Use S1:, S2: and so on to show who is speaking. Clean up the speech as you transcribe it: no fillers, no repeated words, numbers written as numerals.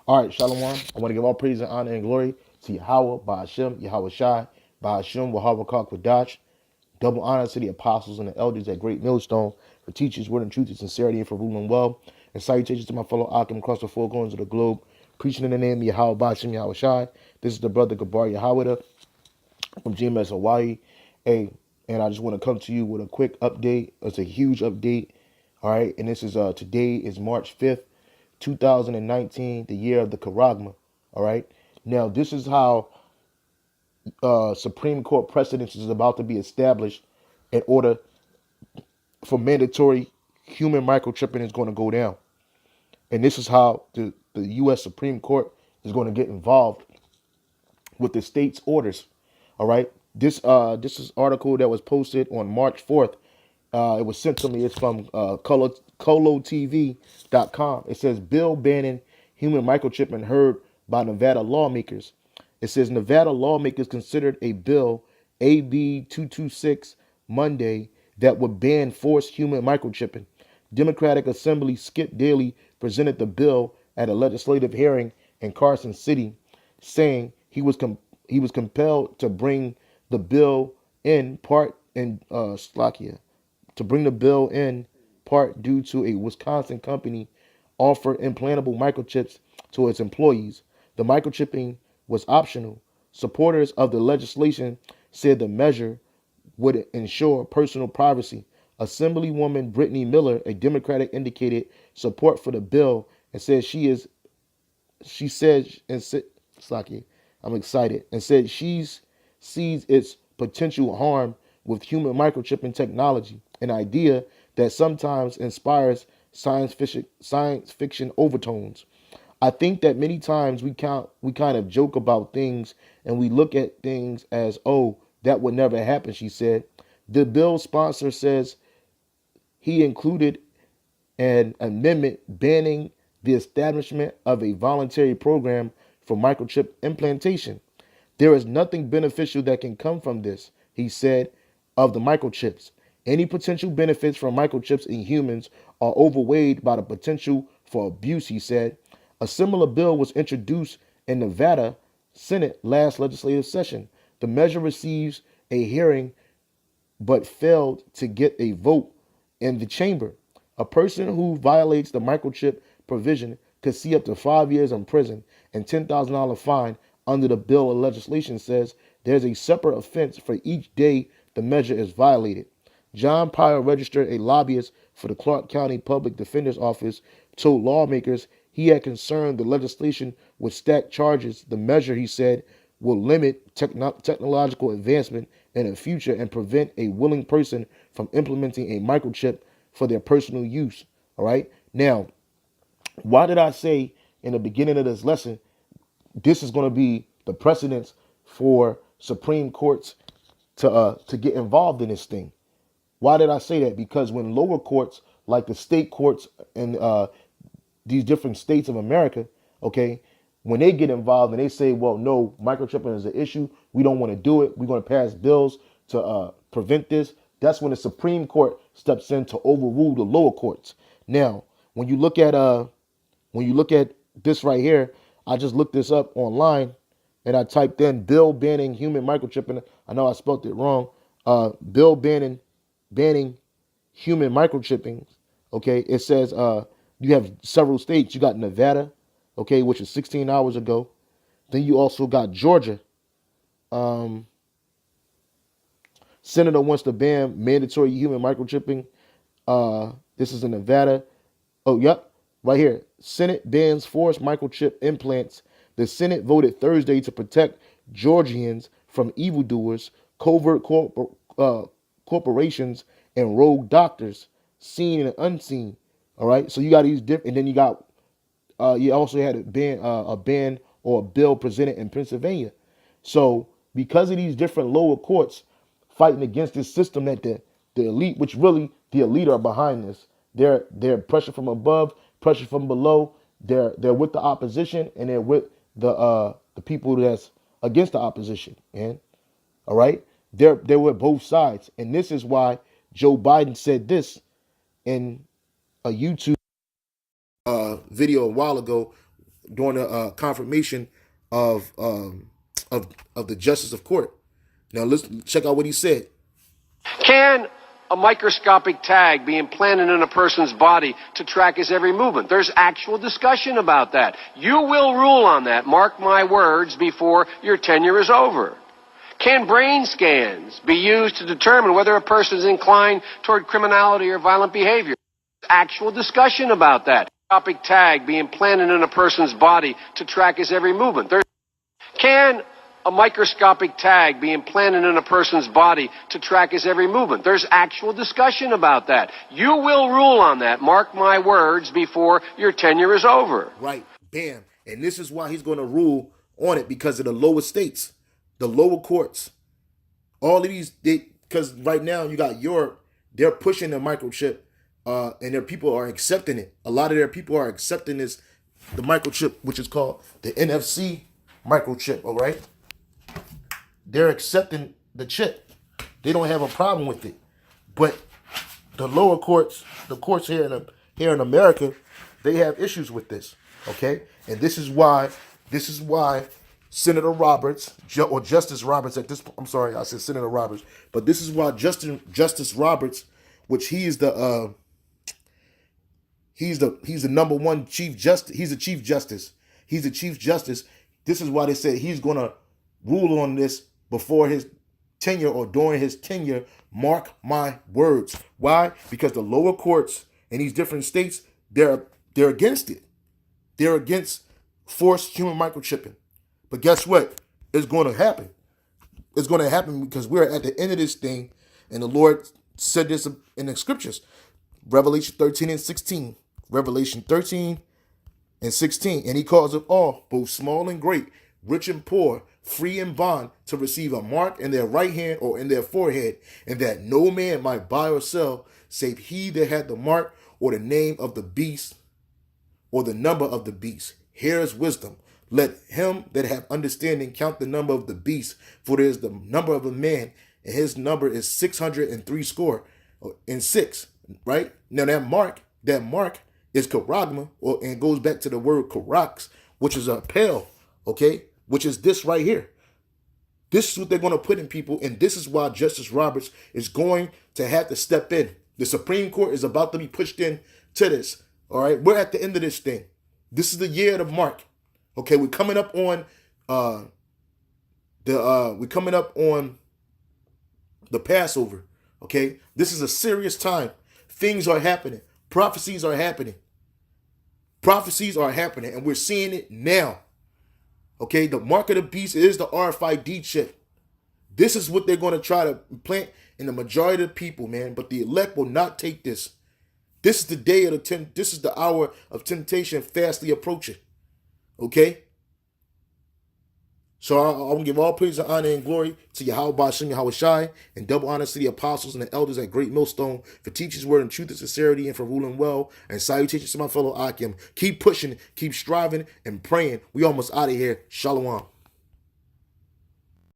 S1: All right, Shalom. I want to give all praise and honor and glory to Yahweh, Ba'ashem, Yahweh Shai, Ba'ashem, Wahawah Kwadash. Double honor to the apostles and the elders at Great Millstone for teachers, word and truth, and sincerity, and for ruling well. And salutations to my fellow Akim across the four corners of the globe, preaching in the name of Yahweh, Ba'ashem, Yahweh Shai. This is the brother Gabar YAHAWADAH from GMSHAWAII. Hey, and I just want to come to you with a quick update. It's a huge update. All right, and this is today is March 5th, 2019, the year of the Karagma. All right. Now, this is how Supreme Court precedence is about to be established in order for mandatory human microchipping is going to go down. And this is how the U.S. Supreme Court is going to get involved with the state's orders. All right. This is article that was posted on March 4th. It was sent to me. It's from colotv.com. It says bill banning human microchipping heard by Nevada lawmakers. It says Nevada lawmakers considered a bill AB 226 Monday that would ban forced human microchipping. Democratic Assembly Skip Daly presented the bill at a legislative hearing in Carson City, saying he was compelled to bring the bill in part in Slovakia to bring the bill in part due to a Wisconsin company offer implantable microchips to its employees. The microchipping was optional. Supporters of the legislation said the measure would ensure personal privacy. Assemblywoman Brittany Miller, a Democratic, indicated support for the bill and said she said and said Slaki, I'm excited, and said sees its potential harm with human microchipping technology, an idea that sometimes inspires science fiction overtones. I think that many times we kind of joke about things and we look at things as, oh, that would never happen, she said. The bill sponsor says he included an amendment banning the establishment of a voluntary program for microchip implantation. There is nothing beneficial that can come from this, he said, of the microchips. Any potential benefits from microchips in humans are overweighed by the potential for abuse, he said. A similar bill was introduced in Nevada Senate last legislative session. The measure receives a hearing but failed to get a vote in the chamber. A person who violates the microchip provision could see up to 5 years in prison and $10,000 fine under the bill of legislation says there's a separate offense for each day the measure is violated. John Pryor, registered a lobbyist for the Clark County Public Defender's Office, told lawmakers he had concern the legislation would stack charges. The measure, he said, will limit technological advancement in the future and prevent a willing person from implementing a microchip for their personal use. All right. Now, why did I say in the beginning of this lesson, this is going to be the precedence for Supreme Courts to get involved in this thing? Why did I say that? Because when lower courts, like the state courts in these different states of America, okay, when they get involved and they say, well, no, microchipping is an issue, we don't want to do it, we're going to pass bills to prevent this, that's when the Supreme Court steps in to overrule the lower courts. Now, when you look at this right here, I just looked this up online and I typed in bill banning human microchipping. I know I spelled it wrong. Bill banning human microchipping. Okay, it says you have several states. You got Nevada, okay, which is 16 hours ago. Then you also got Georgia. Senator wants to ban mandatory human microchipping. This is in Nevada. Oh, yep, right here. Senate bans forced microchip implants. The Senate voted Thursday to protect Georgians from evildoers, covert corporations, and rogue doctors, seen and unseen. All right, so you got these different, and then you also had a ban or a bill presented in Pennsylvania. So because of these different lower courts fighting against this system that the elite, which really the elite are behind this, they're pressure from above, pressure from below. They're with the opposition and they're with the people that's against the opposition. Man, all right, they're with both sides, and this is why Joe Biden said this in a YouTube video a while ago. during the confirmation of the justice of court. Now let's check out what he said.
S2: Can a microscopic tag be implanted in a person's body to track his every movement? There's actual discussion about that. You will rule on that, mark my words, before your tenure is over. Can brain scans be used to determine whether a person is inclined toward criminality or violent behavior? Actual discussion about that. Microscopic tag be implanted in a person's body to track his every movement. Can a microscopic tag be implanted in a person's body to track his every movement? There's actual discussion about that. You will rule on that, mark my words, before your tenure is over.
S1: Right, bam. And this is why he's going to rule on it, because of the lower states, the lower courts. All of these, because right now you got Europe, they're pushing the microchip, and their people are accepting it. A lot of their people are accepting this, the microchip, which is called the NFC microchip, all right? They're accepting the chip. They don't have a problem with it. But the lower courts, the courts here in America, they have issues with this. Okay? And this is why Senator Roberts, or Justice Roberts at this, I'm sorry, I said Senator Roberts, but this is why Justice Roberts, which he's the number one chief justice, he's the chief justice. He's the chief justice. This is why they said he's gonna rule on this before his tenure or during his tenure. Mark my words. Why? Because the lower courts in these different states, they're against it. They're against forced human microchipping. But guess what? It's going to happen. It's going to happen because we're at the end of this thing, and the Lord said this in the scriptures. Revelation 13 and 16. Revelation 13 and 16. And he calls it all, both small and great, rich and poor, free and bond, to receive a mark in their right hand or in their forehead, and that no man might buy or sell, save he that had the mark or the name of the beast or the number of the beast. Here is wisdom. Let him that have understanding count the number of the beast, for there is the number of a man, and his number is 603 score and six. Right? Now that mark is charagma, and goes back to the word charax, which is a pale, okay? Which is this right here. This is what they're going to put in people, and this is why Justice Roberts is going to have to step in. The Supreme Court is about to be pushed in to this. All right, we're at the end of this thing. This is the year of the mark. Okay, we're coming up on the Passover. Okay, this is a serious time. Things are happening. Prophecies are happening. Prophecies are happening, and we're seeing it now. Okay, the mark of the beast is the RFID chip. This is what they're going to try to implant in the majority of the people, man. But the elect will not take this. This is the day of this is the hour of temptation fastly approaching. Okay? So I want to give all praise and honor and glory to YAHAWADAH, and double honor to the apostles and the elders at Great Millstone for teaching his word in truth and sincerity, and for ruling well. And salutations to my fellow Akim. Keep pushing, keep striving, and praying. We almost out of here. Shalom.